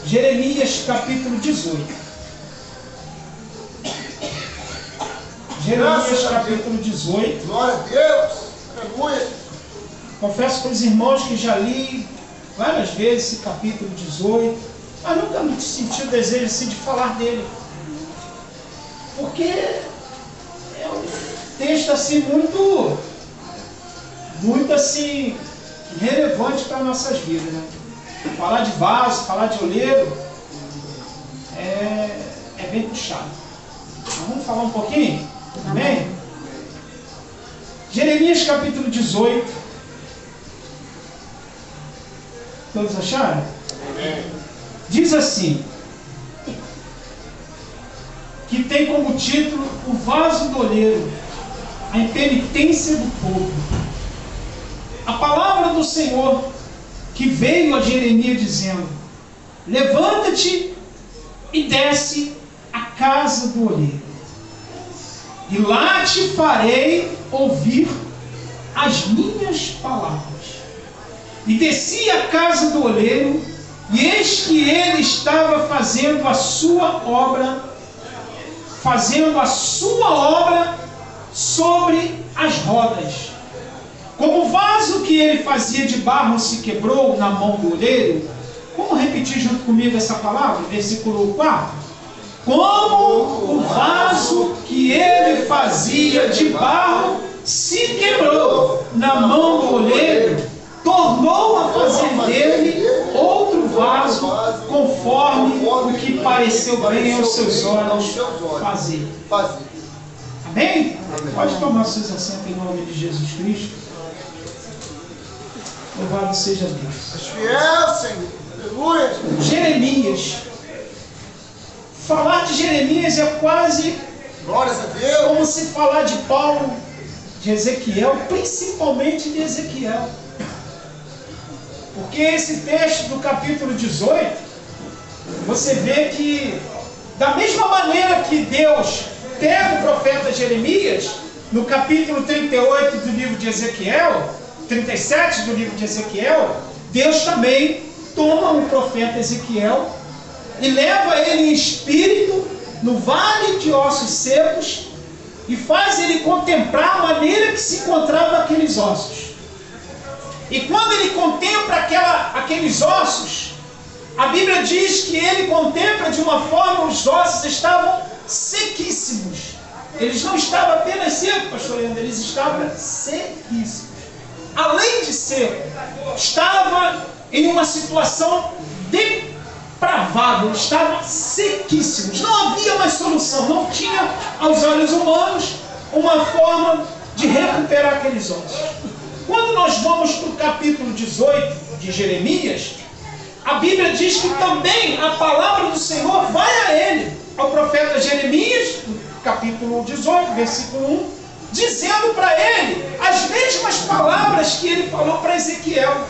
Jeremias capítulo 18. Jeremias capítulo 18. Glória a Deus. Aleluia. Confesso para os irmãos que já li várias vezes esse capítulo 18, mas nunca senti o desejo assim de falar dele. Porque é um texto assim muito assim relevante para nossas vidas, né? Falar de vaso, falar de oleiro é bem puxado. Mas vamos falar um pouquinho? Amém? Jeremias capítulo 18. Todos acharam? Amém. Diz assim, que tem como título o vaso do oleiro, a impenitência do povo. A palavra do Senhor que veio a Jeremias dizendo: levanta-te e desce à casa do oleiro, e lá te farei ouvir as minhas palavras. E desci à casa do oleiro, e eis que ele estava fazendo a sua obra sobre as rodas. Como o vaso que ele fazia de barro se quebrou na mão do oleiro. Vamos repetir junto comigo essa palavra? Versículo 4. Como o vaso que ele fazia de barro se quebrou na mão do oleiro, tornou a fazer dele outro vaso, conforme o que pareceu bem aos seus olhos fazer. Amém? Pode tomar seus assentos em nome de Jesus Cristo. Louvado seja Deus. Fiel, Senhor. Aleluia. Jeremias. Falar de Jeremias é quase Glórias a Deus. como se falar de Paulo, de Ezequiel, principalmente de Ezequiel. Porque esse texto do capítulo 18, você vê que, da mesma maneira que Deus pega o profeta Jeremias, no capítulo 38 do livro de Ezequiel, 37 do livro de Ezequiel, Deus também toma o profeta Ezequiel e leva ele em espírito no vale de ossos secos e faz ele contemplar a maneira que se encontravam aqueles ossos. E quando ele contempla aqueles ossos, a Bíblia diz que ele contempla de uma forma, os ossos estavam sequíssimos. Eles não estavam apenas secos, pastor Leandro, eles estavam sequíssimos. Além de seco, estava em uma situação depravável, estavam sequíssimos. Não havia mais solução, não tinha aos olhos humanos uma forma de recuperar aqueles ossos. Quando nós vamos para o capítulo 18 de Jeremias, a Bíblia diz que também a palavra do Senhor vai a ele, ao profeta Jeremias, capítulo 18, versículo 1, dizendo para ele as mesmas palavras que ele falou para Ezequiel.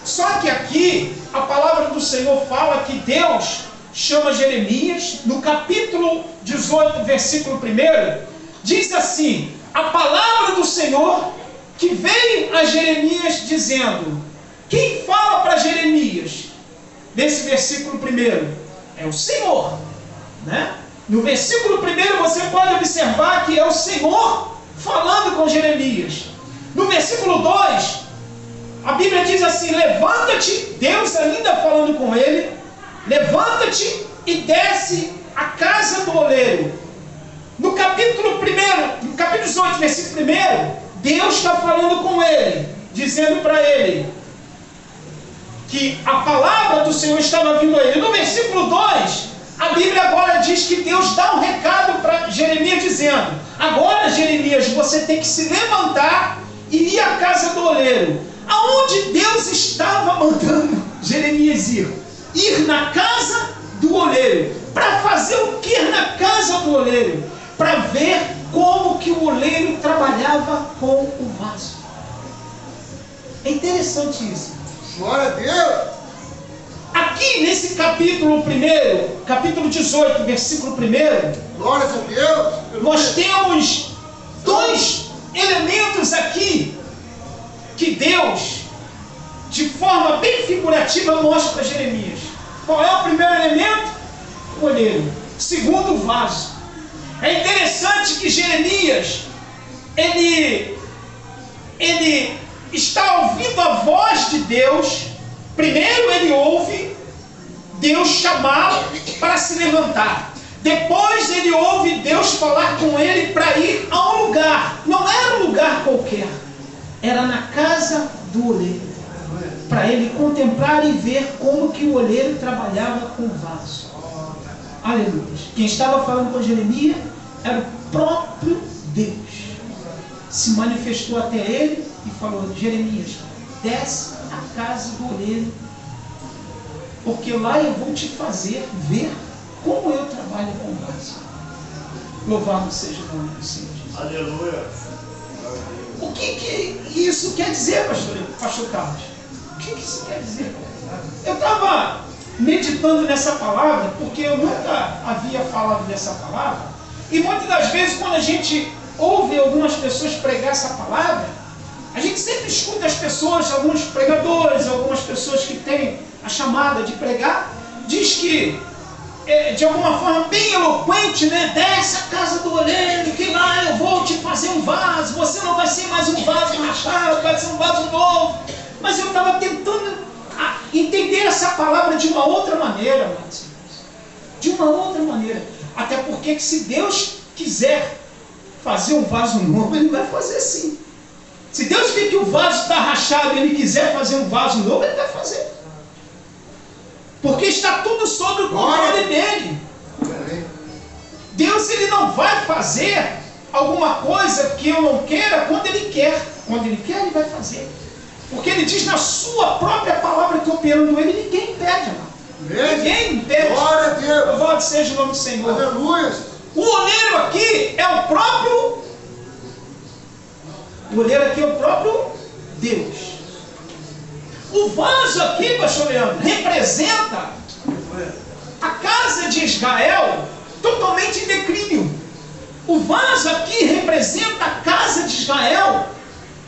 Só que aqui a palavra do Senhor fala que Deus chama Jeremias, no capítulo 18, versículo 1, diz assim: a palavra do Senhor que veio a Jeremias dizendo. Quem fala para Jeremias nesse versículo 1? É o Senhor, né? No versículo 1 você pode observar que é o Senhor falando com Jeremias. No versículo 2, a Bíblia diz assim: levanta-te, Deus ainda falando com ele, levanta-te e desce à casa do oleiro. No capítulo 1, no capítulo 18, versículo 1, Deus está falando com ele, dizendo para ele que a palavra do Senhor estava vindo a ele. No versículo 2, a Bíblia agora diz que Deus dá um recado para Jeremias dizendo: agora, Jeremias, você tem que se levantar e ir à casa do oleiro. Aonde Deus estava mandando Jeremias ir? Ir na casa do oleiro. Para fazer o que na casa do oleiro? Para ver como que o oleiro trabalhava com o vaso. É interessante isso. Glória a Deus. Aqui nesse capítulo 1, capítulo 18, versículo 1, Glórias a Deus. nós temos dois elementos aqui que Deus, de forma bem figurativa, mostra para Jeremias. Qual é o primeiro elemento? O olheiro. Segundo, o vaso. É interessante que Jeremias, ele está ouvindo a voz de Deus. Primeiro ele ouve Deus chamá-lo para se levantar. Depois ele ouve Deus falar com ele para ir a um lugar. Não era um lugar qualquer. Era na casa do olheiro. Para ele contemplar e ver como que o olheiro trabalhava com o vaso. Aleluia. Quem estava falando com Jeremias era o próprio Deus. Se manifestou até ele e falou: Jeremias, desce à casa do olheiro, porque lá eu vou te fazer ver como eu trabalho com o vaso. Louvado seja o nome do Senhor Jesus. Aleluia. O que isso quer dizer, pastor Carlos? O que isso quer dizer? Eu estava meditando nessa palavra, porque eu nunca havia falado dessa palavra, e muitas das vezes quando a gente ouve algumas pessoas pregar essa palavra, a gente sempre escuta as pessoas, alguns pregadores, algumas pessoas que têm a chamada de pregar, diz que, de alguma forma bem eloquente, né? Desce a casa do olheiro, que lá eu vou te fazer um vaso, você não vai ser mais um vaso rachado, vai ser um vaso novo. Mas eu estava tentando entender essa palavra de uma outra maneira, amados. De uma outra maneira. Até porque que se Deus quiser fazer um vaso novo, Ele vai fazer sim. Se Deus vê que o vaso está rachado e Ele quiser fazer um vaso novo, Ele vai fazer. Porque está tudo sob o controle dEle. Deus, Ele não vai fazer alguma coisa que eu não queira quando Ele quer. Quando Ele quer, Ele vai fazer. Porque Ele diz na sua própria palavra que operando Ele, ninguém impede, amado. Ninguém impede. Glória a Deus. Louvado seja o nome do Senhor. Aleluia. O olheiro aqui é o próprio... O olheiro aqui é o próprio Deus. O vaso aqui, pastor Leandro, representa a casa de Israel totalmente em declínio. O vaso aqui representa a casa de Israel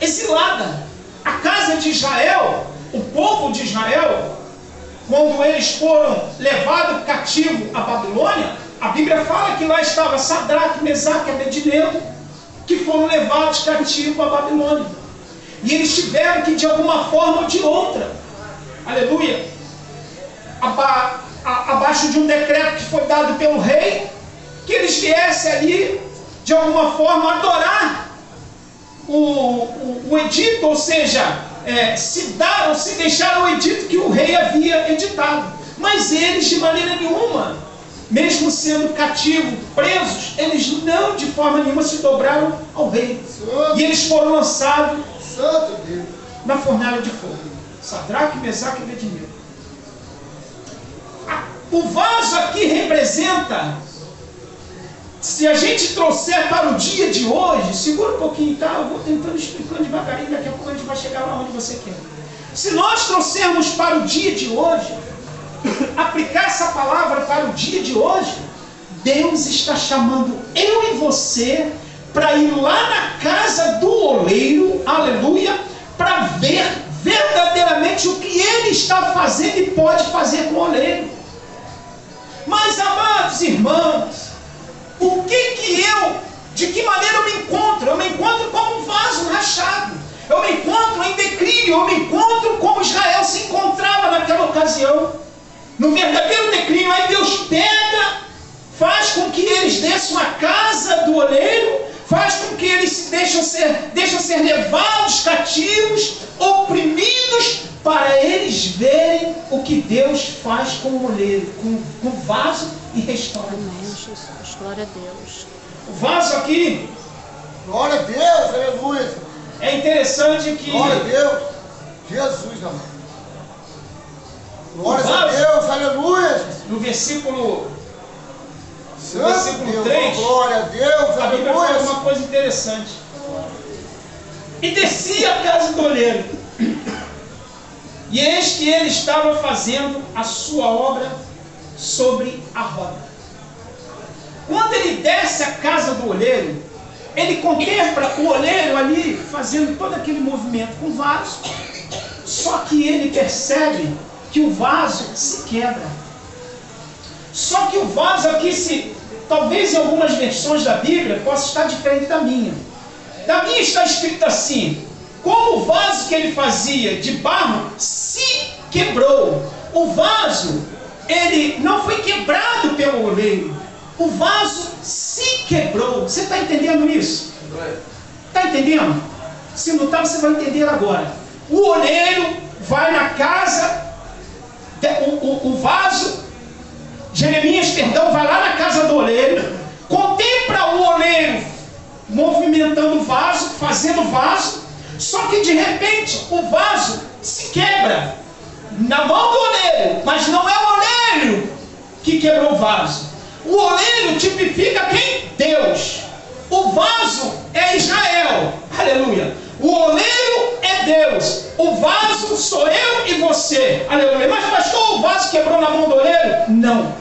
exilada. A casa de Israel, o povo de Israel, quando eles foram levados cativo à Babilônia, a Bíblia fala que lá estava Sadraque, Mesaque e Abednego, que foram levados cativos à Babilônia. E eles tiveram que, de alguma forma ou de outra, aleluia, abaixo de um decreto que foi dado pelo rei, que eles viessem ali, de alguma forma, adorar o edito, ou seja, se deixaram o edito que o rei havia editado. Mas eles, de maneira nenhuma, mesmo sendo cativos, presos, eles não de forma nenhuma se dobraram ao rei. E eles foram lançados na fornalha de fogo. Sadraque, Mesaque e Abednego. O vaso aqui representa, se a gente trouxer para o dia de hoje, segura um pouquinho, tá? Eu vou tentando explicando devagarinho, daqui a pouco a gente vai chegar lá onde você quer. Se nós trouxermos para o dia de hoje, aplicar essa palavra para o dia de hoje, Deus está chamando eu e você para ir lá na casa do oleiro, aleluia, para ver verdadeiramente o que Ele está fazendo e pode fazer com o oleiro. Mas, amados irmãos, de que maneira eu me encontro? Eu me encontro como um vaso rachado. Eu me encontro em declínio. Eu me encontro como Israel se encontrava naquela ocasião. No verdadeiro declínio. Aí Deus pega, faz com que eles desçam a casa do oleiro, faz com que eles deixam ser levados cativos, oprimidos, para eles verem o que Deus faz com o oleiro, com o vaso e restaura. Amém, Jesus. Glória a Deus. O vaso aqui, Glória a Deus, aleluia. é interessante que Glória a Deus. Jesus, amado. Glória a Deus, aleluia. no versículo Santo Deus, 3, glória a Deus, a Bíblia fala aleluia. uma coisa interessante. E descia a casa do oleiro, e eis que ele estava fazendo a sua obra sobre a roda. Quando ele desce a casa do olheiro, ele contempla o olheiro ali fazendo todo aquele movimento com o vaso, só que ele percebe que o vaso se quebra. Só que o vaso aqui, talvez em algumas versões da Bíblia, possa estar diferente da minha. Da minha está escrito assim: como o vaso que ele fazia de barro se quebrou. O vaso, ele não foi quebrado pelo oleiro. O vaso se quebrou. Você está entendendo isso? Está entendendo? Se não está, você vai entender agora. O oleiro vai na casa, o vaso, Jeremias, vai lá na casa do oleiro, contempla o oleiro movimentando o vaso, fazendo o vaso, só que de repente o vaso se quebra na mão do oleiro, mas não é o oleiro que quebrou o vaso. O oleiro tipifica quem? Deus. O vaso é Israel. Aleluia. O oleiro é Deus. O vaso sou eu e você. Aleluia. Mas pastor, o vaso quebrou na mão do oleiro? Não.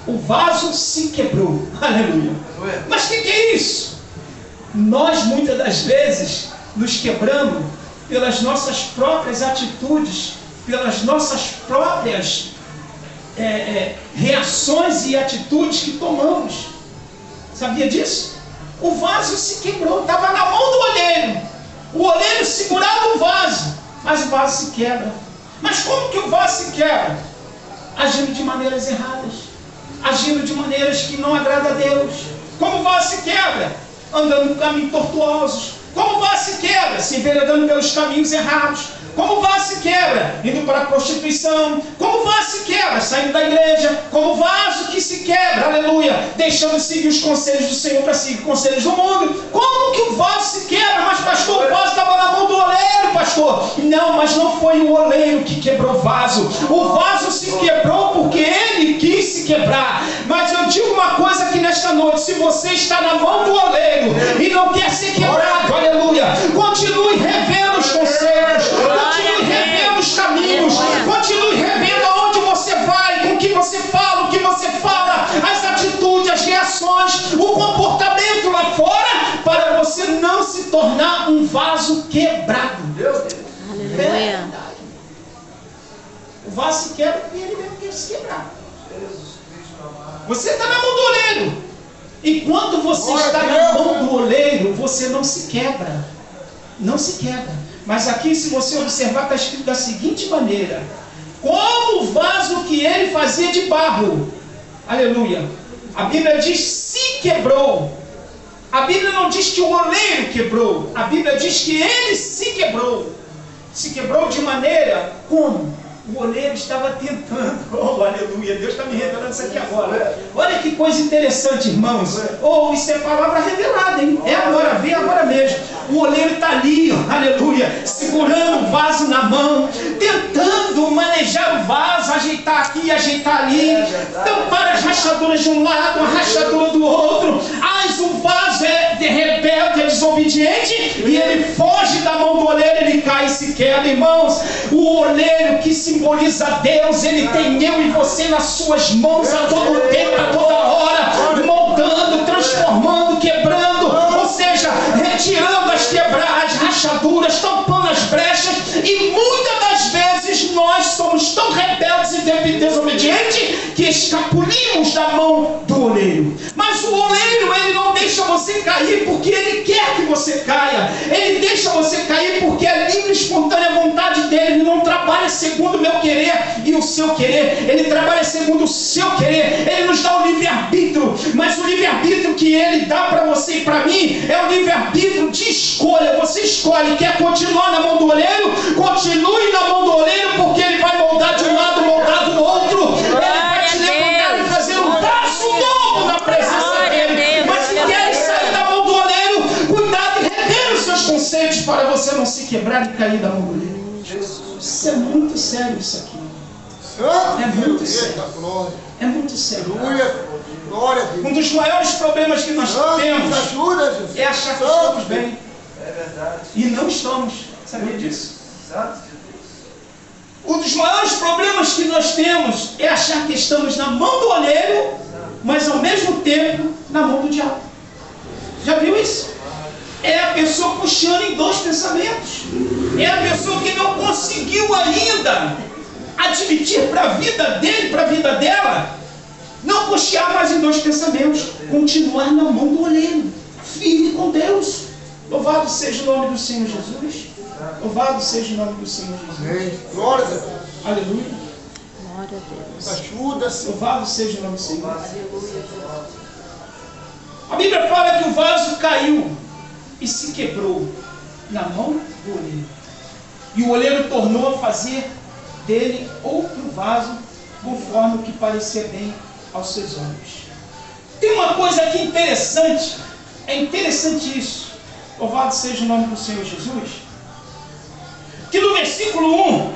O vaso se quebrou. Aleluia. Mas o que é isso? Nós muitas das vezes nos quebramos pelas nossas próprias atitudes, pelas nossas próprias reações e atitudes que tomamos. Sabia disso? O vaso se quebrou, estava na mão do olheiro. O olheiro segurava o vaso, mas o vaso se quebra. Mas como que o vaso se quebra? Agindo de maneiras erradas, agindo de maneiras que não agradam a Deus. Como o vaso se quebra? Andando por caminhos tortuosos. Como o vaso se quebra? Se enveredando pelos caminhos errados. Como o vaso se quebra? Indo para a prostituição. Como o vaso se quebra? Saindo da igreja. Como o vaso que se quebra, aleluia, deixando de seguir os conselhos do Senhor para seguir os conselhos do mundo. Como que o vaso se quebra? Mas pastor, o vaso estava na mão do oleiro, pastor. Não, mas não foi o oleiro que quebrou o vaso. O vaso se quebrou porque ele quis se quebrar. Mas eu digo uma coisa aqui nesta noite: se você está na mão do oleiro e não quer ser quebrado, aleluia, continue revendo os conselhos, continue revendo os caminhos, continue revendo aonde você vai, com o que você fala, o que você fala, as atitudes, as reações, o comportamento lá fora, para você não se tornar um vaso quebrado. Aleluia. O vaso se quebra porque ele mesmo quer se quebrar. Você está na mão do oleiro. Enquanto você está na mão do oleiro, você não se quebra. Não se quebra. Mas aqui, se você observar, está escrito da seguinte maneira: como o vaso que ele fazia de barro. Aleluia. A Bíblia diz se quebrou. A Bíblia não diz que o oleiro quebrou. A Bíblia diz que ele se quebrou. Se quebrou de maneira como? O oleiro estava tentando. Oh, aleluia, Deus está me revelando isso aqui agora. Olha que coisa interessante, irmãos. Oh, isso é palavra revelada, hein? É agora, vem agora mesmo. O oleiro está ali, aleluia, segurando o vaso na mão, tentando manejar o vaso, ajeitar aqui, ajeitar ali, tampar as rachaduras de um lado, a rachadura do outro. Mas o vaso é rebelde, é desobediente, e ele foge da mão do oleiro, ele cai e se quebra. Irmãos, o oleiro que simboliza Deus, ele tem eu e você nas suas mãos a todo tempo, a toda hora, moldando, transformando, quebrando, ou seja, retirando as rachaduras, tampando as brechas. E muitas das vezes nós somos tão rebeldes e desobedientes que escapulimos da mão do oleiro. Mas o oleiro, ele não deixa você cair porque ele quer que você caia. Ele deixa você cair porque é livre e espontânea vontade dele. Ele não trabalha segundo o meu querer e o seu querer. Ele trabalha segundo o seu querer. Ele nos dá o livre-arbítrio. Mas o livre-arbítrio que ele dá para você e para mim é o livre-arbítrio de escolha. Você escolhe, quer continuar na mão do oleiro? Continue na mão do oleiro, porque ele vai moldar de um lado, moldar do outro. Ele vai te levantar e fazer um passo novo na presença dele. Mas se quer sair da mão do oleiro, cuidado e revele os seus conceitos para você não se quebrar e cair da mão do oleiro. Isso é muito sério, isso aqui. É muito sério. É muito sério. Um dos maiores problemas que nós temos é achar que estamos bem. É verdade. E não estamos. Sabia disso? Um dos maiores problemas que nós temos é achar que estamos na mão do oleiro, mas ao mesmo tempo na mão do diabo. Já viu isso? É a pessoa puxando em dois pensamentos. É a pessoa que não conseguiu ainda admitir para a vida dele, para a vida dela, não cochear mais em 2 pensamentos. Continuar na mão do oleiro, firme com Deus. Louvado seja o nome do Senhor Jesus. Louvado seja o nome do Senhor Jesus. Glória a Deus. Aleluia. Glória a Deus. Ajuda-se. Louvado seja o nome do Senhor. A Bíblia fala que o vaso caiu e se quebrou na mão do oleiro. E o oleiro tornou a fazer dele outro vaso, conforme o que parecia bem aos seus olhos. Tem uma coisa aqui interessante, é interessante isso. Louvado seja o nome do Senhor Jesus. Que no versículo 1,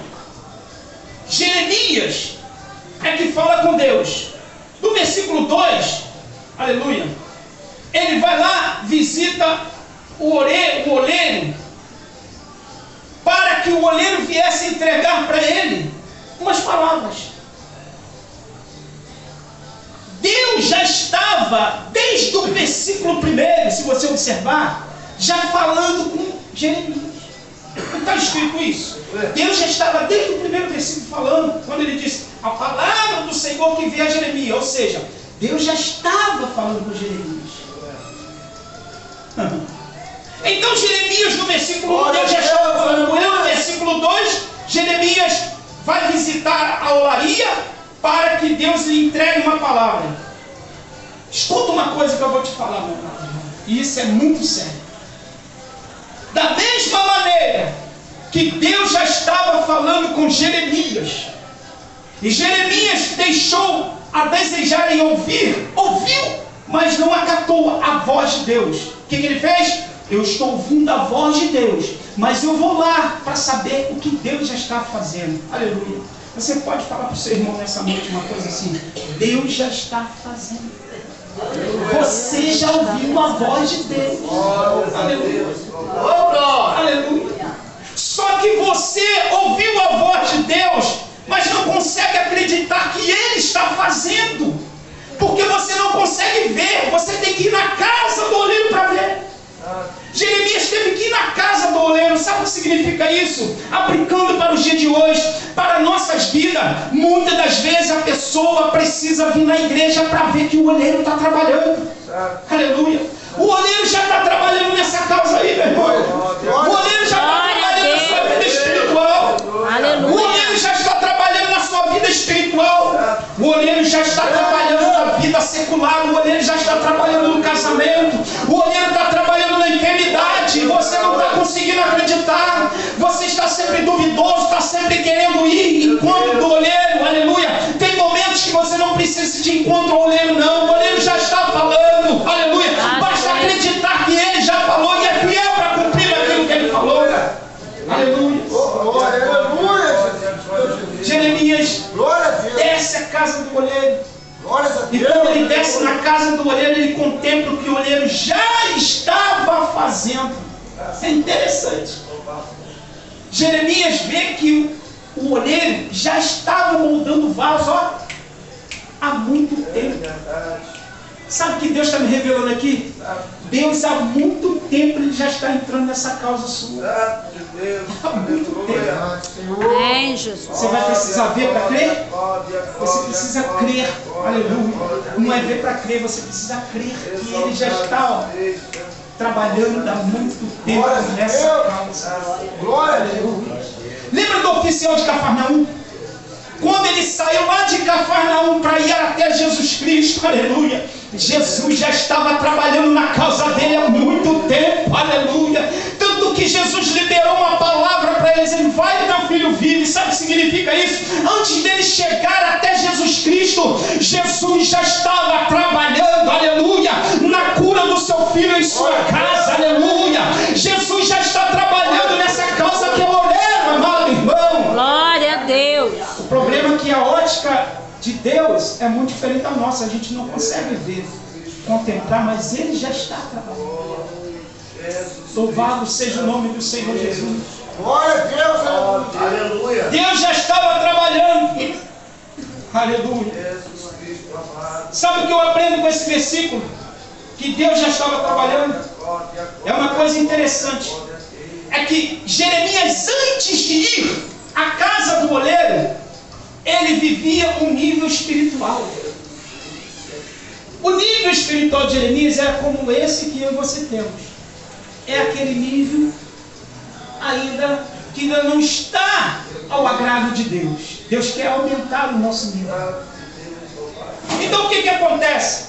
Jeremias é que fala com Deus. No versículo 2, aleluia, ele vai lá, visita o oleiro, para que o oleiro viesse entregar para ele umas palavras. Deus já estava, desde o versículo 1, se você observar, já falando com Jeremias. Não está escrito isso? Deus já estava desde o primeiro versículo falando, quando ele disse, a palavra do Senhor que veio a Jeremias. Ou seja, Deus já estava falando com Jeremias. Então Jeremias no versículo 1, Deus já estava falando com ele. No versículo 2, Jeremias vai visitar a olaria para que Deus lhe entregue uma palavra. Escuta uma coisa que eu vou te falar, meu irmão. E isso é muito sério. Da mesma maneira que Deus já estava falando com Jeremias, e Jeremias deixou a desejar em ouvir, ouviu, mas não acatou a voz de Deus. O que ele fez? Eu estou ouvindo a voz de Deus, mas eu vou lá para saber o que Deus já está fazendo. Aleluia. Você pode falar para o seu irmão nessa noite uma coisa assim: Deus já está fazendo. Você já ouviu a voz de Deus. Aleluia. Aleluia. Só que você ouviu a voz de Deus, mas não consegue acreditar que Ele está fazendo, porque você não consegue ver. Você tem que ir na casa do oleiro para ver. Jeremias teve que ir na casa do oleiro. Sabe o que significa isso? Aplicando para os dias de hoje, para nossas vidas, muitas das vezes a pessoa precisa vir na igreja para ver que o oleiro está trabalhando. Aleluia. O oleiro já está trabalhando nessa causa aí, meu irmão. O oleiro já está trabalhando na sua vida espiritual. Aleluia. O oleiro já está trabalhando na sua vida espiritual. O oleiro já está trabalhando na vida secular. O oleiro já está trabalhando no casamento. O oleiro está trabalhando na enfermidade. Você não está conseguindo acreditar. Você está sempre duvidoso, está sempre querendo ir em encontro do oleiro. Aleluia. Tem momentos que você não precisa de encontro ao oleiro, não. O oleiro já está falando. Aleluia. Basta acreditar que ele já falou e é fiel para cumprir aquilo que ele falou. Aleluia. Jeremias desce a casa do oleiro. E quando ele desce na casa do oleiro, ele contempla o que o oleiro já estava fazendo. É interessante. Jeremias vê que o oleiro já estava moldando o vaso, ó, há muito tempo. Sabe o que Deus está me revelando aqui? Deus há muito tempo ele já está entrando nessa causa sua. Há muito tempo. Amém, Jesus. Você vai precisar ver para crer? Você precisa crer. Aleluia. Não é ver para crer, você precisa crer que ele já está, ó, trabalhando há muito tempo nessa causa. Glória a Deus. Lembra do oficial de Cafarnaum? Quando ele saiu lá de Cafarnaum para ir até Jesus Cristo, aleluia, Jesus já estava trabalhando na causa dele há muito tempo, aleluia. Tanto que Jesus liberou uma palavra para eles: ele vai, meu filho vive. Sabe o que significa isso? Antes dele chegar até Jesus Cristo, Jesus já estava trabalhando, aleluia, na cura do seu filho em sua casa, aleluia. Jesus já está trabalhando nessa causa que é o oleiro, amado irmão. Glória a Deus. O problema é que a ótica de Deus é muito diferente da nossa. A gente não consegue ver, contemplar, mas Ele já está trabalhando. Louvado seja o nome do Senhor Jesus. Glória a Deus. Aleluia. Deus já estava trabalhando. Aleluia. Sabe o que eu aprendo com esse versículo? Que Deus já estava trabalhando. É uma coisa interessante. É que Jeremias, antes de ir à casa do oleiro, ele vivia um nível espiritual. O nível espiritual de Jeremias era como esse que eu e você temos. É aquele nível ainda que ainda não está ao agrado de Deus. Deus quer aumentar o nosso nível. Então o que acontece?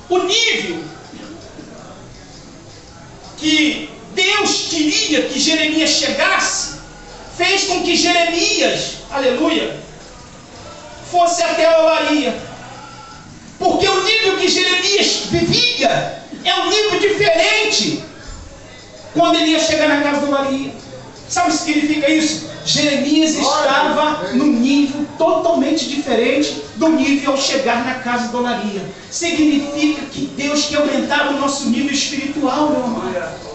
O nível que Deus queria que Jeremias chegasse, fez com que Jeremias, aleluia, fosse até a olaria. Porque o nível que Jeremias vivia é um nível diferente quando ele ia chegar na casa da olaria. Sabe o que significa isso? Jeremias estava num nível totalmente diferente do nível ao chegar na casa da olaria. Significa que Deus quer aumentar o nosso nível espiritual, meu amado.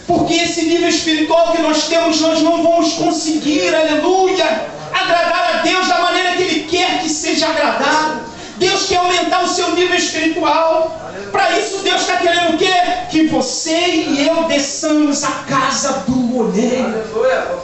Porque esse nível espiritual que nós temos, nós não vamos conseguir, aleluia, agradar a Deus da maneira que Ele quer que seja agradado. Deus quer aumentar o seu nível espiritual. Para isso Deus está querendo o quê? Que você e eu desçamos a casa do oleiro.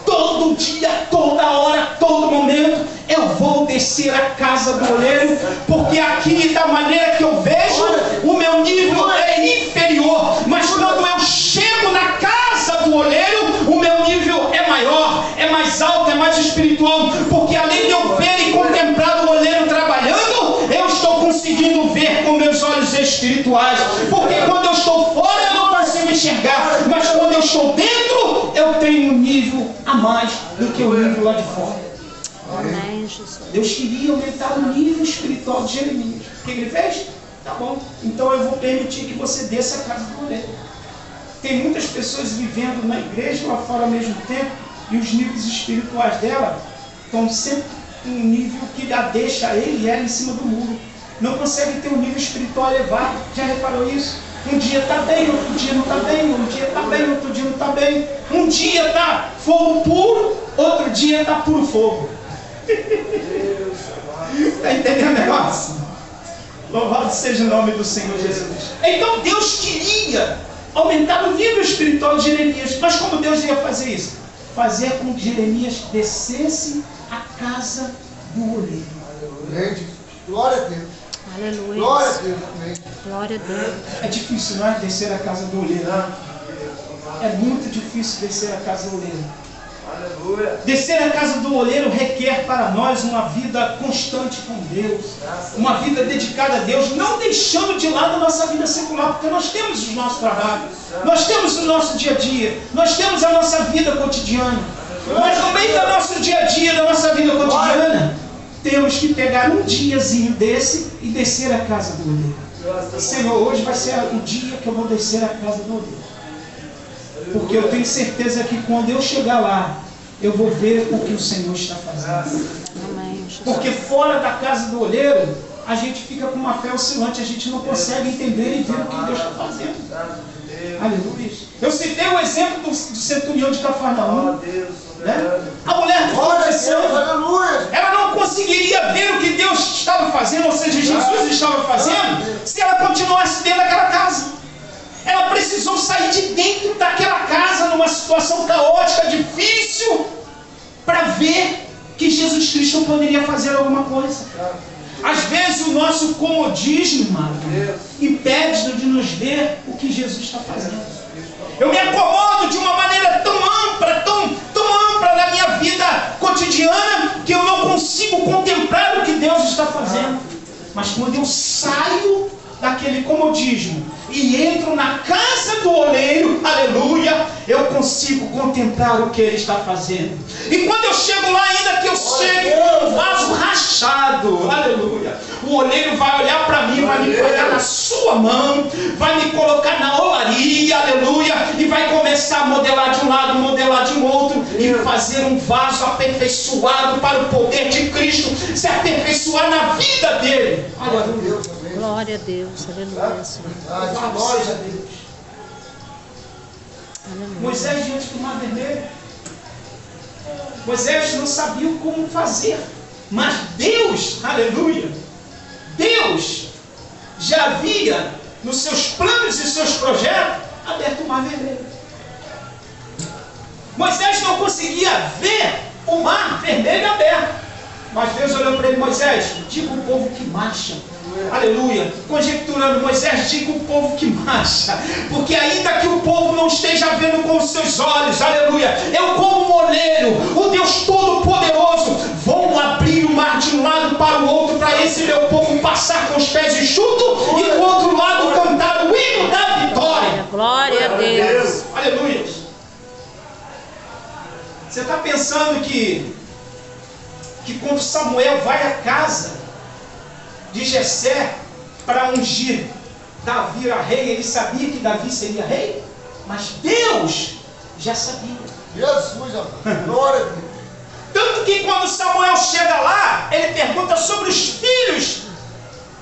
Todo dia, toda hora, todo momento, eu vou descer a casa do oleiro, porque aqui, da maneira que eu vejo, o meu nível é inferior. Mas quando eu chego na casa do oleiro, o meu nível é maior, é mais alto, é mais espiritual. Porque além de eu ver e contemplar o oleiro trabalhando, eu estou conseguindo ver com meus olhos espirituais. Porque quando eu estou fora, eu não consigo enxergar. Mas quando eu estou dentro, eu tenho um nível a mais do que o nível lá de fora. Amém, Jesus. Deus queria aumentar o nível espiritual de Jeremias. O que ele fez? Tá bom, então eu vou permitir que você desça a casa do oleiro. Tem muitas pessoas vivendo na igreja e lá fora ao mesmo tempo, e os níveis espirituais dela estão sempre em um nível que a deixa ele e ela em cima do muro. Não consegue ter um nível espiritual elevado. Já reparou isso? Um dia está bem, outro dia não está bem. Um dia está bem, outro dia não está bem. Um dia está fogo puro, outro dia está puro fogo. Está entendendo o negócio? Louvado seja o nome do Senhor Jesus. Então Deus queria aumentar o nível espiritual de Jeremias. Mas como Deus ia fazer isso? Fazer com que Jeremias descesse a casa do oleiro. Glória a Deus. Aleluia. Glória a Deus. Amém. Glória a Deus. É difícil, não é? Descer a casa do oleiro. É muito difícil descer a casa do oleiro. Aleluia. Descer a casa do oleiro requer para nós uma vida constante com Deus, uma vida dedicada a Deus, não deixando de lado a nossa vida secular, porque nós temos os nossos trabalhos, nós temos o nosso dia a dia, nós temos a nossa vida cotidiana. Mas no meio do nosso dia a dia, da nossa vida cotidiana, temos que pegar um diazinho desse e descer a casa do oleiro. Senhor, hoje vai ser o dia que eu vou descer a casa do oleiro. Porque eu tenho certeza que quando eu chegar lá, eu vou ver o que o Senhor está fazendo. Amém, Jesus. Porque fora da casa do olheiro, a gente fica com uma fé oscilante, a gente não consegue entender e ver o que Deus está fazendo. Aleluia. Eu citei o exemplo do centurião de Cafarnaum. Né? A mulher do Aleluia. ela não conseguiria ver o que Deus estava fazendo, ou seja, Jesus estava fazendo, se ela continuasse dentro daquela casa. Ela precisou sair de dentro daquela casa, numa situação caótica, difícil, para ver que Jesus Cristo poderia fazer alguma coisa. Às vezes o nosso comodismo, mano, impede de nos ver o que Jesus está fazendo. Eu me acomodo de uma maneira tão ampla, tão ampla na minha vida cotidiana, que eu não consigo contemplar o que Deus está fazendo. Mas quando eu saio daquele comodismo e entro na casa do oleiro, aleluia, eu consigo contemplar o que ele está fazendo. E quando eu chego lá, ainda que eu chegue com um vaso rachado, aleluia, o oleiro vai olhar para mim, vai me pegar na sua mão, vai me colocar na olaria, aleluia, e vai começar a modelar de um lado, modelar de outro, e fazer um vaso aperfeiçoado para o poder de Cristo se aperfeiçoar na vida dele. Aleluia. Glória a Deus. Aleluia, Senhor. Glória a Deus. Aleluia. Moisés diante do Mar Vermelho. Moisés não sabia como fazer, mas Deus, aleluia, Deus já havia nos seus planos e seus projetos aberto o Mar Vermelho. Moisés não conseguia ver o Mar Vermelho aberto, mas Deus olhou para ele: Moisés, diga ao povo que marcha. Aleluia. Conjecturando, Moisés, diga o povo que marcha, porque ainda que o povo não esteja vendo com os seus olhos, aleluia, eu como moleiro, o Deus Todo-Poderoso, vou abrir o mar de um lado para o outro, para esse meu povo passar com os pés enxutos e do outro lado cantar o hino da vitória. Glória a Deus. Aleluia. Você está pensando que quando Samuel vai à casa de Jessé para ungir Davi a rei, ele sabia que Davi seria rei? Mas Deus já sabia. Jesus, amado. Glória a Deus. Tanto que quando Samuel chega lá, ele pergunta sobre os filhos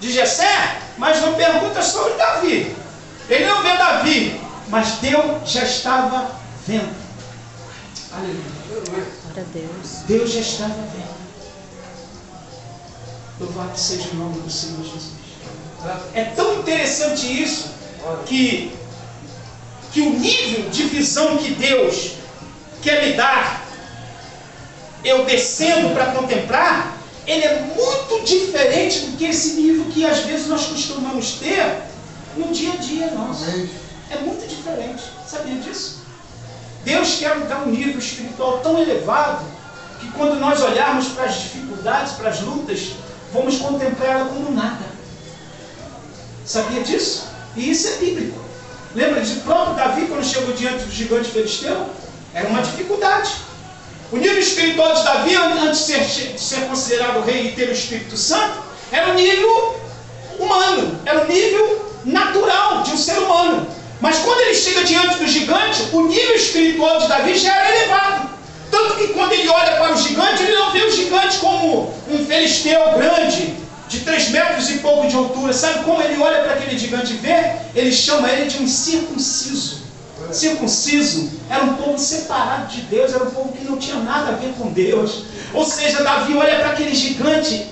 de Jessé, mas não pergunta sobre Davi. Ele não vê Davi, mas Deus já estava vendo. Aleluia. Glória a Deus. Deus já estava vendo. Louvado seja o nome do Senhor Jesus. É tão interessante isso, que o nível de visão que Deus quer me dar, eu descendo para contemplar, ele é muito diferente do que esse nível que às vezes nós costumamos ter no dia a dia nosso. É muito diferente. Sabia disso? Deus quer dar um nível espiritual tão elevado que quando nós olharmos para as dificuldades, para as lutas, vamos contemplá-la como nada. Sabia disso? E isso é bíblico. Lembra de próprio Davi quando chegou diante do gigante filisteu? Era uma dificuldade. O nível espiritual de Davi, antes de ser considerado rei e ter o Espírito Santo, era um nível humano, era um nível natural de um ser humano. Mas quando ele chega diante do gigante, o nível espiritual de Davi já era elevado. Tanto que quando ele olha para o gigante, ele não vê o gigante como um filisteu grande, de 3 metros e pouco de altura. Sabe como ele olha para aquele gigante e vê? Ele chama ele de um circunciso. Circunciso era um povo separado de Deus, era um povo que não tinha nada a ver com Deus. Ou seja, Davi olha para aquele gigante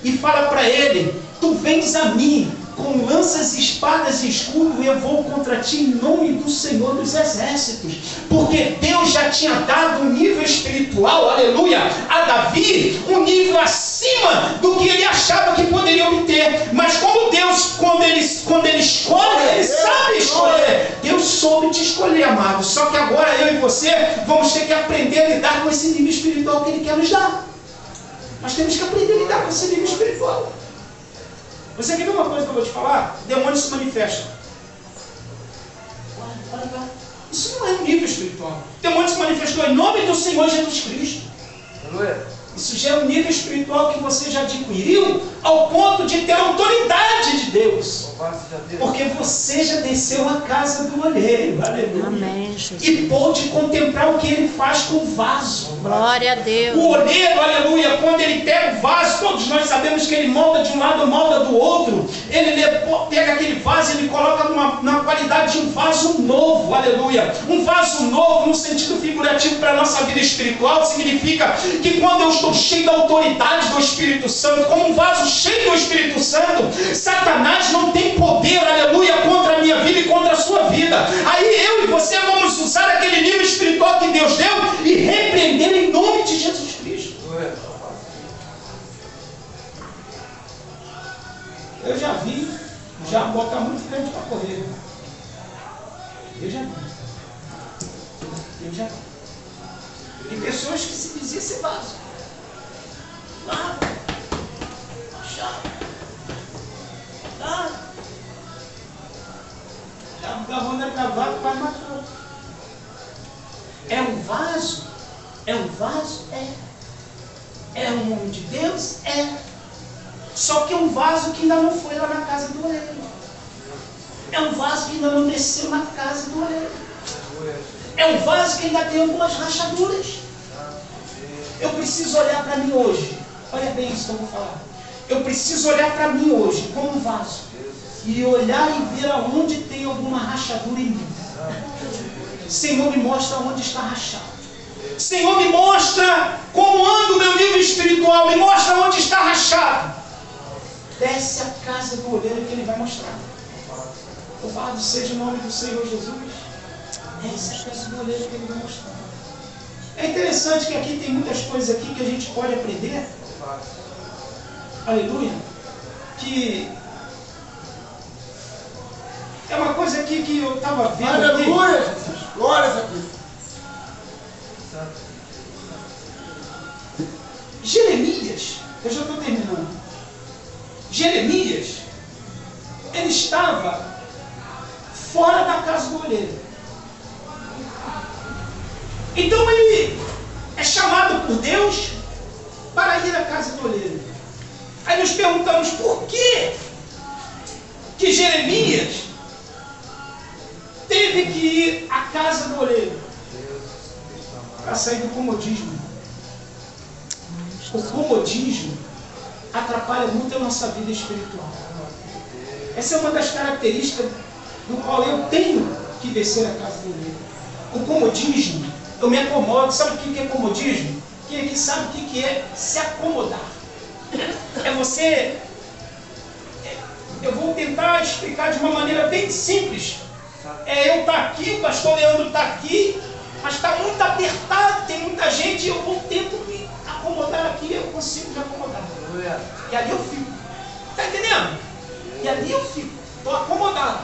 e fala para ele: tu vens a mim com lanças, espadas e escudo, eu vou contra ti em nome do Senhor dos Exércitos. Porque Deus já tinha dado um nível espiritual, aleluia, a Davi, um nível acima do que ele achava que poderia obter. Mas como Deus, quando ele escolhe, ele sabe escolher. Deus soube te escolher, amado. Só que agora eu e você vamos ter que aprender a lidar com esse nível espiritual que ele quer nos dar. Nós temos que aprender a lidar com esse nível espiritual. Você quer ver uma coisa que eu vou te falar? Demônios se manifestam. Isso não é um nível espiritual. Demônio se manifestou em nome do Senhor Jesus Cristo. Aleluia. Isso já é um nível espiritual que você já adquiriu ao ponto de ter a autoridade de Deus. Porque você já desceu a casa do olheiro. Aleluia. Amém, Jesus. E pôde contemplar o que ele faz com o vaso. Glória a Deus. O olheiro, aleluia, quando ele pega o vaso, todos nós sabemos que ele molda de um lado, molda do outro. Ele pega aquele vaso e ele coloca na qualidade de um vaso novo, aleluia. Um vaso novo, no sentido figurativo para a nossa vida espiritual, significa que quando eu estou cheio da autoridade do Espírito Santo, como um vaso cheio do Espírito Santo, Satanás não tem poder, aleluia, contra a minha vida e contra a sua vida. Aí eu e você vamos usar aquele nível espiritual que Deus deu e repreender em nome de Jesus Cristo. Eu já vi, já botar muito grande para correr. Eu já vi. E pessoas que se diziam esse vaso. Lá, já agarrou na cavalo para matar. É um vaso? É um vaso? É. É um homem de Deus? É. Só que é um vaso que ainda não foi lá na casa do oleiro. É um vaso que ainda não desceu na casa do oleiro. É um vaso que ainda tem algumas rachaduras. Eu preciso olhar para mim hoje. Olha bem isso que eu vou falar. Eu preciso olhar para mim hoje como um vaso. E olhar e ver aonde tem alguma rachadura em mim. Senhor, me mostra onde está rachado. Senhor, me mostra como anda o meu nível espiritual. Me mostra onde está rachado. Desce a casa do olheiro que ele vai mostrar. Louvado seja o nome do Senhor Jesus. Desce a casa do olheiro que ele vai mostrar. É interessante que aqui tem muitas coisas aqui que a gente pode aprender. Aleluia. Que coisa aqui que eu estava vendo aqui. Aleluia, Jesus. Glórias a Deus. Jeremias, eu já estou terminando. Jeremias, ele estava fora da casa do oleiro. Então ele é chamado por Deus para ir à casa do oleiro. Aí nos perguntamos por que Jeremias teve que ir à casa do oleiro para sair do comodismo. O comodismo atrapalha muito a nossa vida espiritual. Essa é uma das características do qual eu tenho que descer à casa do oleiro. O comodismo, eu me acomodo. Sabe o que é comodismo? Quem aqui sabe o que é se acomodar? É você... Eu vou tentar explicar de uma maneira bem simples. Eu estou aqui, o pastor Leandro está aqui, mas está muito apertado, tem muita gente, e eu vou tento me acomodar aqui, eu consigo me acomodar. E ali eu fico. Está entendendo? E ali eu fico. Estou acomodado.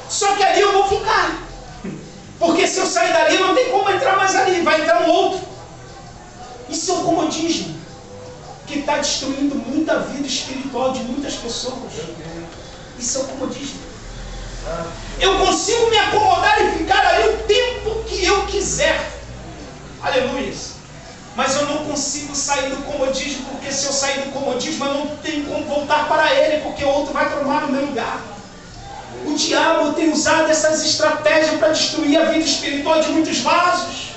Só que ali eu vou ficar. Porque se eu sair dali, não tem como entrar mais ali, vai entrar um outro. Isso é o comodismo que está destruindo muita vida espiritual de muitas pessoas. Isso é o comodismo. Eu consigo me acomodar e ficar ali o tempo que eu quiser. Aleluia. Mas eu não consigo sair do comodismo, porque se eu sair do comodismo, eu não tenho como voltar para ele, porque outro vai tomar o meu lugar. O diabo tem usado essas estratégias para destruir a vida espiritual de muitos vasos.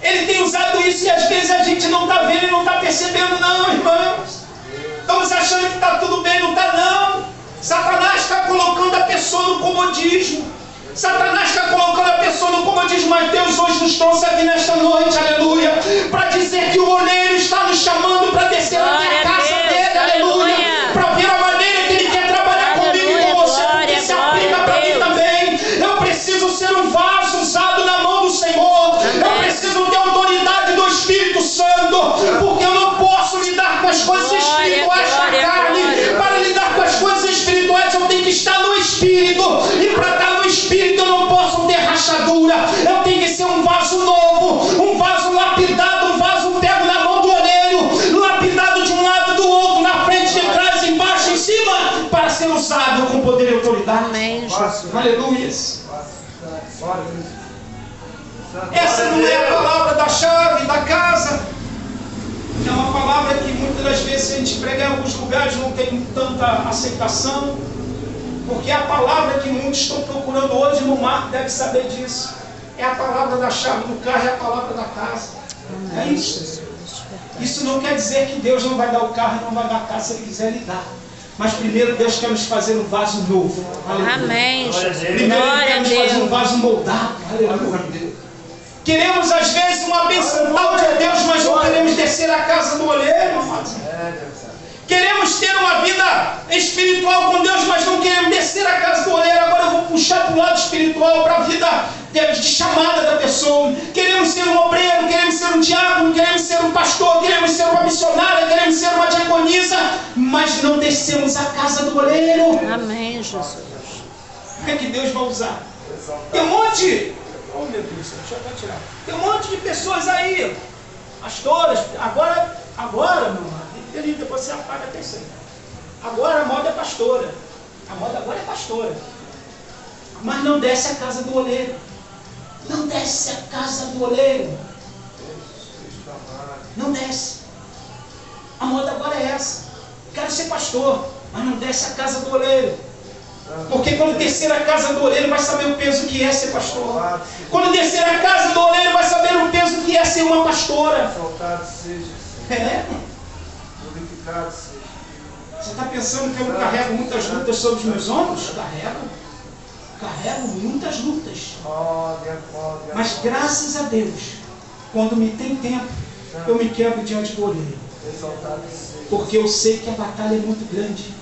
Ele tem usado isso e às vezes a gente não está vendo e não está percebendo, não, irmãos. Estamos achando que está tudo bem, não está, não. Satanás está colocando a pessoa no comodismo. Satanás está colocando a pessoa no comodismo, mas Deus hoje nos trouxe aqui nesta noite, aleluia, para dizer que o oleiro está nos chamando para descer até a casa dele, aleluia, para ver a maneira que ele quer trabalhar comigo e com você, porque se aplica para mim também. Eu preciso ser um vaso usado na mão do Senhor. Eu preciso ter autoridade do Espírito Santo, porque eu não posso lidar com as coisas espirituais da carne. Para lidar com as coisas espirituais eu tenho que estar no Espírito, e para estar no Espírito eu não posso ter rachadura. Eu tenho que ser um vaso novo, um vaso lapidado, um vaso pego na mão do oleiro, lapidado de um lado do outro, na frente, de trás, embaixo, em cima, para ser usado com poder e autoridade. Amém, Jesus. Aleluia. Essa não é a palavra da chave da casa. É uma palavra que muitas das vezes a gente prega em alguns lugares não tem tanta aceitação, porque a palavra que muitos estão procurando hoje no mar deve saber disso. É a palavra da chave do carro, é a palavra da casa. É isso. Isso não quer dizer que Deus não vai dar o carro e não vai dar a casa se Ele quiser lhe dar. Mas primeiro Deus quer nos fazer um vaso novo. Aleluia. Amém. Primeiro Ele quer nos fazer um vaso moldado. Aleluia. Queremos às vezes uma bênção tal de Deus, mas não queremos descer a casa do oleiro, amados. Queremos ter uma vida espiritual com Deus, mas não queremos descer a casa do oleiro. Agora eu vou puxar para o lado espiritual, para a vida de chamada da pessoa. Queremos ser um obreiro, queremos ser um diácono, queremos ser um pastor, queremos ser uma missionária, queremos ser uma diaconisa, mas não descemos a casa do oleiro. Amém, Jesus. O que é que Deus vai usar? Tem um monte... Oh meu Deus, deixa eu até tirar. Tem um monte de pessoas aí, pastoras, agora meu irmão, depois você apaga até isso aí. Agora a moda é pastora. A moda agora é pastora. Mas não desce a casa do oleiro. Não desce a casa do oleiro. Não desce. A moda agora é essa. Quero ser pastor, mas não desce a casa do oleiro. Porque quando descer a casa do oleiro vai saber o peso que é ser pastor. Quando descer a casa do oleiro vai saber o peso que é ser uma pastora. É. Você está pensando que eu não carrego muitas lutas sobre os meus ombros? Carrego muitas lutas. Mas graças a Deus, quando me tem tempo, eu me quebro diante do oleiro. Porque eu sei que a batalha é muito grande.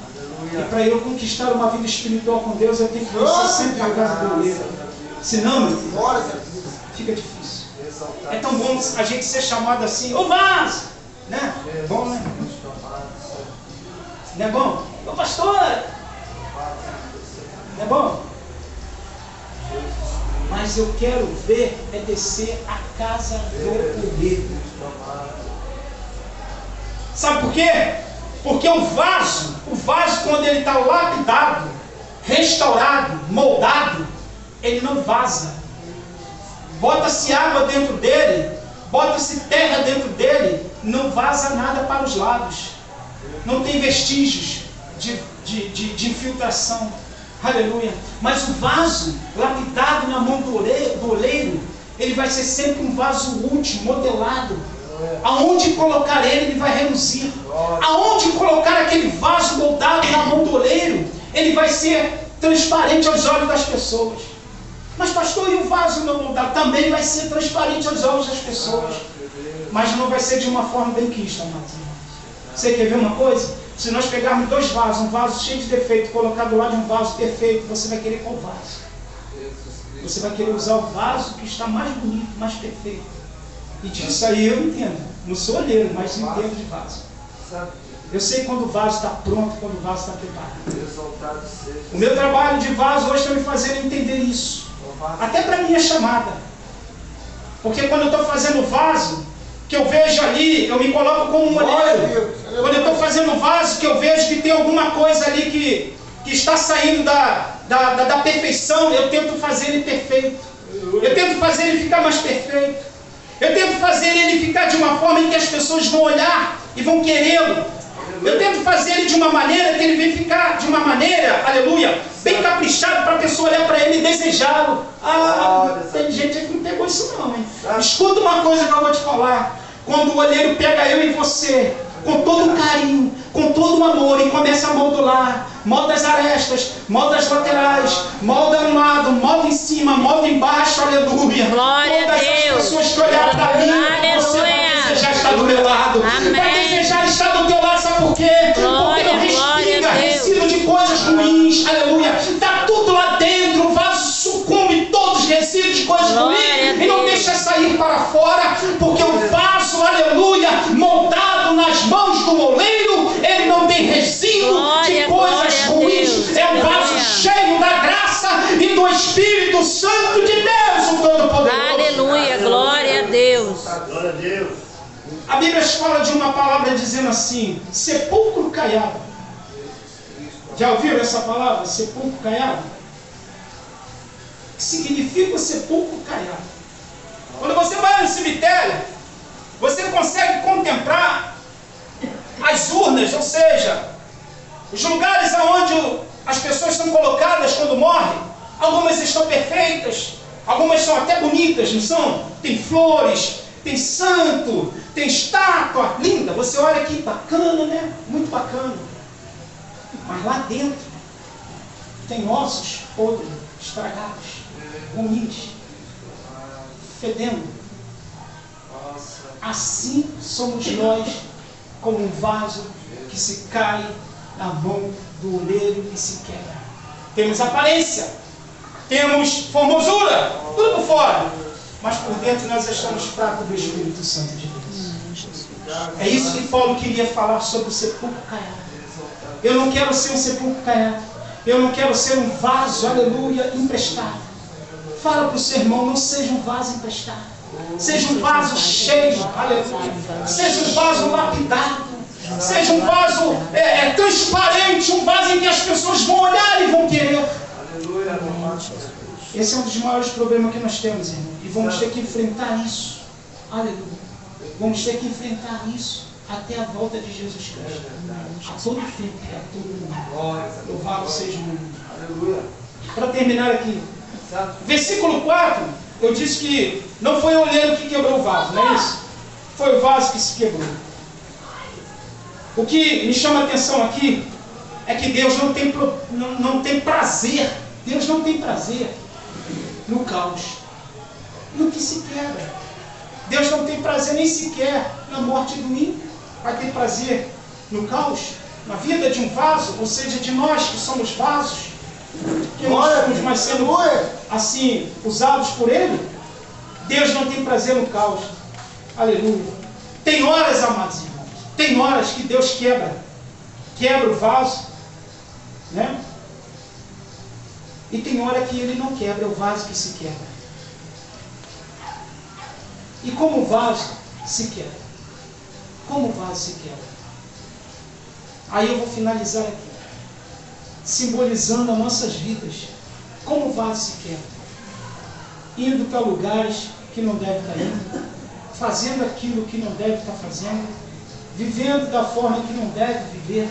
E para eu conquistar uma vida espiritual com Deus, eu tenho que descer sempre a casa do oleiro. Senão, meu filho, fica difícil. É tão bom a gente ser chamado assim, ô vaso! Né? Bom, né? Não é bom? Ô pastor! mas eu quero ver é descer a casa do oleiro. Sabe por quê? Porque o vaso quando ele está lapidado, restaurado, moldado, ele não vaza. Bota-se água dentro dele, bota-se terra dentro dele, não vaza nada para os lados. Não tem vestígios de infiltração. Aleluia. Mas o vaso lapidado na mão do oleiro, ele vai ser sempre um vaso útil, modelado. Aonde colocar ele vai reluzir. Aonde colocar aquele vaso moldado na mão do oleiro, ele vai ser transparente aos olhos das pessoas. Mas pastor, e o vaso não moldado? Também vai ser transparente aos olhos das pessoas. Mas não vai ser de uma forma bem quista, amados irmãos. Você quer ver uma coisa? Se nós pegarmos dois vasos, um vaso cheio de defeito, colocar do lado de um vaso perfeito, você vai querer qual vaso? Você vai querer usar o vaso que está mais bonito, mais perfeito. E disso aí eu entendo. Não sou olheiro, mas entendo de vaso. Eu sei quando o vaso está pronto, quando o vaso está preparado. O meu trabalho de vaso hoje está me fazendo entender isso. Até para a minha chamada. Porque quando eu estou fazendo vaso, que eu vejo ali, eu me coloco como um olheiro. Quando eu estou fazendo vaso, que eu vejo que tem alguma coisa ali que está saindo da perfeição, eu tento fazer ele perfeito. Eu tento fazer ele ficar mais perfeito. Eu tento fazer ele ficar de uma forma em que as pessoas vão olhar e vão querê-lo. Eu tento fazer ele de uma maneira que ele vem ficar de uma maneira, aleluia, bem caprichado para a pessoa olhar para ele e desejá-lo. Tem gente que não pegou isso não, hein? Escuta uma coisa que eu vou te falar. Quando o olheiro pega eu e você, com todo o carinho, com todo o amor, e começa a moldular, molda as arestas, molda as laterais, molda um lado, molda em cima, molda embaixo, aleluia. Glória Todas a Deus. as pessoas que olharam para mim, você vai desejar estar do meu lado. Amém. Vai desejar estar do teu lado, sabe por quê? Glória, Porque não glória respinga, a Deus. resíduo de coisas ruins, aleluia. Está tudo lá dentro, o vaso sucumbe todos os resíduos de coisas Glória a ruins e não Deus. deixa sair para fora, porque o vaso, aleluia, moldado nas mãos do oleiro, ele não tem resíduo Glória, de coisas glória a ruins. Deus. É um vaso Glória. cheio da graça e do Espírito Santo de Deus, o Todo-Poderoso. Aleluia, glória a Deus. Glória a Deus. A Bíblia fala de uma palavra dizendo assim, sepulcro caiado. Já ouviram essa palavra, sepulcro caiado? O que significa sepulcro caiado? Quando você vai no cemitério, você consegue contemplar as urnas, ou seja, os lugares onde as pessoas são colocadas quando morrem. Algumas estão perfeitas, algumas são até bonitas, não são? Tem flores, tem santo, tem estátua, linda. Você olha aqui, bacana, né? Muito bacana. Mas lá dentro tem ossos podres, estragados, ruins, fedendo. Assim somos nós, como um vaso que se cai na mão do oleiro e se quebra. Temos aparência, temos formosura, tudo por fora, mas por dentro nós estamos fracos do Espírito Santo de Deus. É isso que Paulo queria falar sobre o sepulcro caiado. Eu não quero ser um sepulcro caiado. Eu não quero ser um vaso, aleluia, emprestado. Fala para o seu irmão, não seja um vaso emprestado. Seja um vaso cheio, aleluia. Seja um vaso lapidado. Seja um vaso transparente, um vaso em que as pessoas vão olhar e vão querer. Esse é um dos maiores problemas que nós temos, irmão. E vamos ter que enfrentar isso. Aleluia. Vamos ter que enfrentar isso até a volta de Jesus Cristo. A todo tempo, a todo mundo. Louvado seja o nome. Para terminar aqui, versículo 4, eu disse que não foi o oleiro que quebrou o vaso, não é isso? Foi o vaso que se quebrou. O que me chama a atenção aqui é que Deus não tem prazer. Deus não tem prazer no caos, no que se quebra. Deus não tem prazer nem sequer na morte do ímpio. Vai ter prazer no caos, na vida de um vaso, ou seja, de nós que somos vasos, que nós estamos mais sendo assim usados por Ele. Deus não tem prazer no caos. Aleluia. Tem horas, amados irmãos, tem horas que Deus quebra o vaso, né? E tem hora que Ele não quebra, é o vaso que se quebra. E como o vaso se quebra. Como o vaso se quebra. Aí eu vou finalizar aqui. Simbolizando as nossas vidas. Como o vaso se quebra. Indo para lugares que não deve estar indo. Fazendo aquilo que não deve estar fazendo. Vivendo da forma que não deve viver.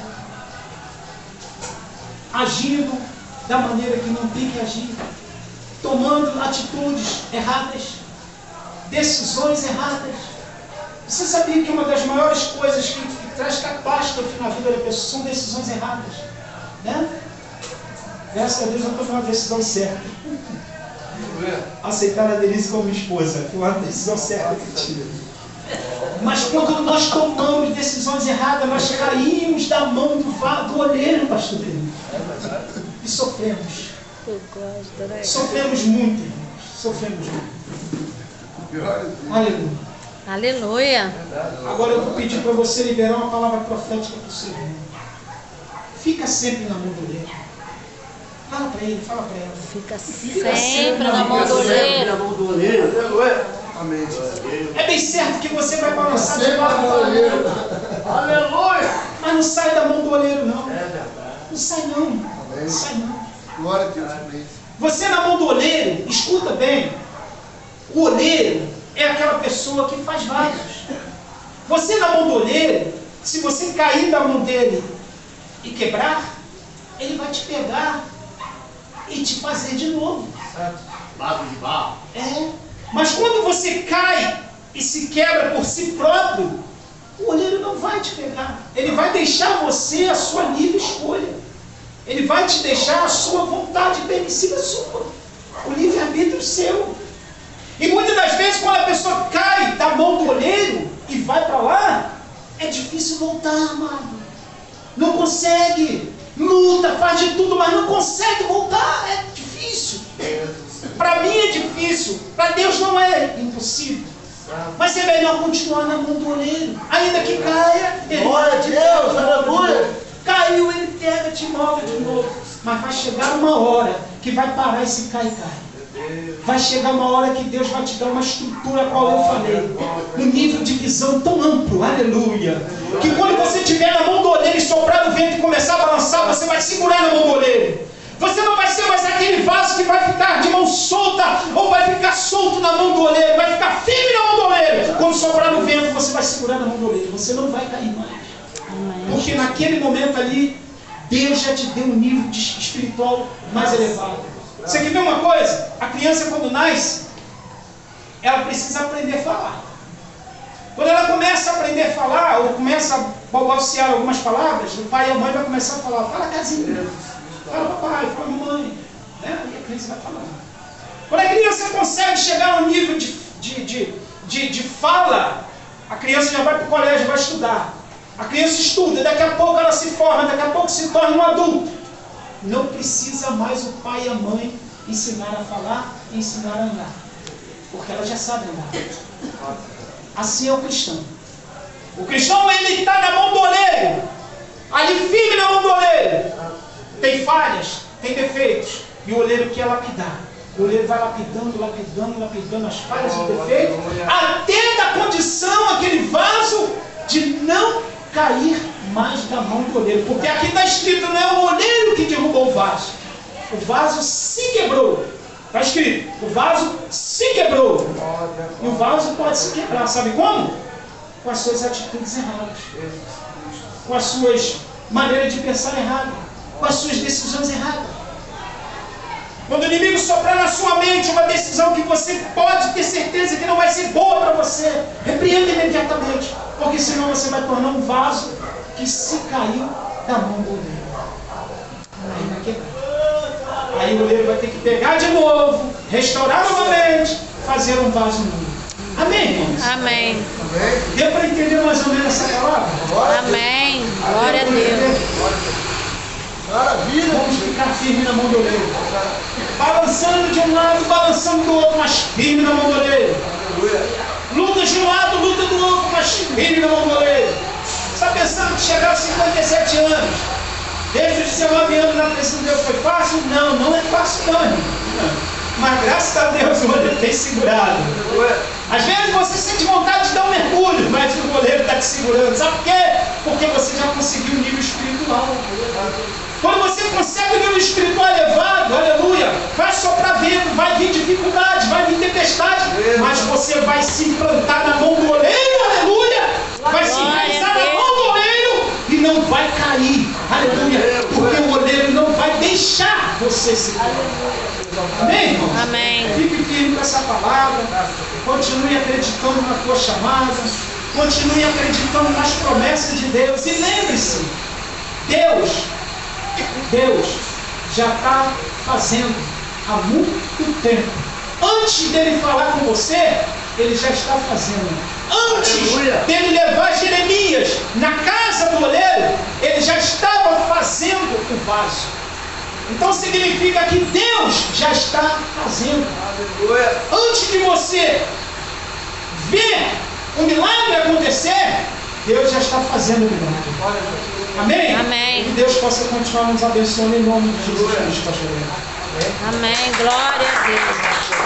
Agindo da maneira que não tem que agir. Tomando atitudes erradas. Decisões erradas. Você sabia que uma das maiores coisas que traz catástrofe na vida da pessoa são decisões erradas? Né? Graças a Deus eu estou tomando a decisão certa. Aceitar a Denise como minha esposa. Foi uma decisão certa que eu tive. Mas quando nós tomamos decisões erradas, nós caímos da mão do olheiro, pastor Denise. E sofremos. Sofremos muito, irmãos. Sofremos muito. Aleluia. Aleluia. Agora eu vou pedir para você liberar uma palavra profética para o seu irmão. Fica sempre na mão do oleiro. Fala para ele, fala para ela. Fica sempre na mão do oleiro. Amém. É bem certo que você vai balançar de lado para oleiro. Aleluia. Mas não sai da mão do oleiro, não. Não sai não. Não sai não. Glória a Deus. Amém. Você na mão do oleiro, escuta bem. O oleiro é aquela pessoa que faz vasos. Você na mão do oleiro, se você cair da mão dele e quebrar, ele vai te pegar e te fazer de novo. Vaso de barro. É. Mas quando você cai e se quebra por si próprio, o oleiro não vai te pegar. Ele vai deixar você a sua livre escolha. Ele vai te deixar a sua vontade permissiva sua. O livre-arbítrio seu. E muitas das vezes, quando a pessoa cai da mão do olheiro e vai para lá, é difícil voltar, amado. Não consegue. Luta, faz de tudo, mas não consegue voltar. É difícil. Para mim é difícil. Para Deus não é impossível. Mas é melhor continuar na mão do olheiro. Ainda que caia, ele Glória a Deus, aleluia. Caiu, ele pega, te move de novo. Mas vai chegar uma hora que vai parar esse cai. Vai chegar uma hora que Deus vai te dar uma estrutura, qual eu falei. Um nível de visão tão amplo, aleluia. Que quando você estiver na mão do olheiro e soprar no vento e começar a balançar, você vai segurar na mão do olheiro. Você não vai ser mais aquele vaso que vai ficar de mão solta ou vai ficar solto na mão do olheiro. Vai ficar firme na mão do olheiro. Quando soprar no vento, você vai segurar na mão do olheiro. Você não vai cair mais. Porque naquele momento ali, Deus já te deu um nível espiritual mais elevado. Você quer ver uma coisa? A criança quando nasce, ela precisa aprender a falar. Quando ela começa a aprender a falar, ou começa a balbuciar algumas palavras, o pai e a mãe vão começar a falar, fala casinha, fala papai, fala mamãe. Né? E a criança vai falar. Quando a criança consegue chegar ao nível de fala, a criança já vai para o colégio, vai estudar. A criança estuda, daqui a pouco ela se forma, daqui a pouco se torna um adulto. Não precisa mais o pai e a mãe ensinar a falar e ensinar a andar. Porque ela já sabe andar. Assim é o cristão. O cristão, ele está na mão do olheiro. Ali firme na mão do olheiro. Tem falhas, tem defeitos. E o olheiro quer lapidar. O olheiro vai lapidando, lapidando, lapidando as falhas e os defeitos. Até da condição, aquele vaso, de não cair mais da mão do olheiro. Porque aqui está escrito, não é o olheiro que derrubou o vaso. O vaso se quebrou. Está escrito, o vaso se quebrou. E o vaso pode se quebrar, sabe como? Com as suas atitudes erradas. Com as suas maneiras de pensar erradas. Com as suas decisões erradas. Quando o inimigo soprar na sua mente uma decisão que você pode ter certeza que não vai ser boa para você, repreenda imediatamente. Porque senão você vai tornar um vaso que se caiu da mão do oleiro. Aí vai quebrar. Aí o oleiro vai ter que pegar de novo, restaurar novamente, fazer um vaso novo. Amém, irmãos? Amém. Deu para entender mais ou menos essa palavra? Amém. Glória a Deus. Maravilha. Vamos ficar firme na mão do oleiro. Balançando de um lado, balançando do outro, mas firme na mão do oleiro. Luta de um lado, luta do outro, mas firme na mão do oleiro. Você está pensando que chegar aos 57 anos, desde os 19 anos na presença de Deus foi fácil? Não, não é fácil não. Mas graças a Deus o olheiro tem segurado. Às vezes você sente vontade de dar um mergulho, mas o goleiro está te segurando. Sabe por quê? Porque você já conseguiu o nível espiritual. Quando você consegue o nível espiritual elevado, aleluia, vai soprar vento, vai vir dificuldade, vai vir tempestade, mas você vai se implantar na mão do goleiro, aleluia, vai se enraizar na mão do goleiro e não vai cair, aleluia, porque o goleiro não vai deixar você se cair. Amém, irmãos? Amém. Fique firme com essa palavra, continue acreditando na tua chamada, continue acreditando nas promessas de Deus, e lembre-se, Deus já está fazendo há muito tempo. Antes dele falar com você, ele já está fazendo. Antes dele levar Jeremias na casa do oleiro, ele já estava fazendo o vaso. Então significa que Deus já está fazendo. Antes de você ver o milagre acontecer, Deus já está fazendo o milagre. Amém? Amém. Que Deus possa continuar nos abençoando em nome de Jesus Cristo, pastor. Amém. Glória a Deus.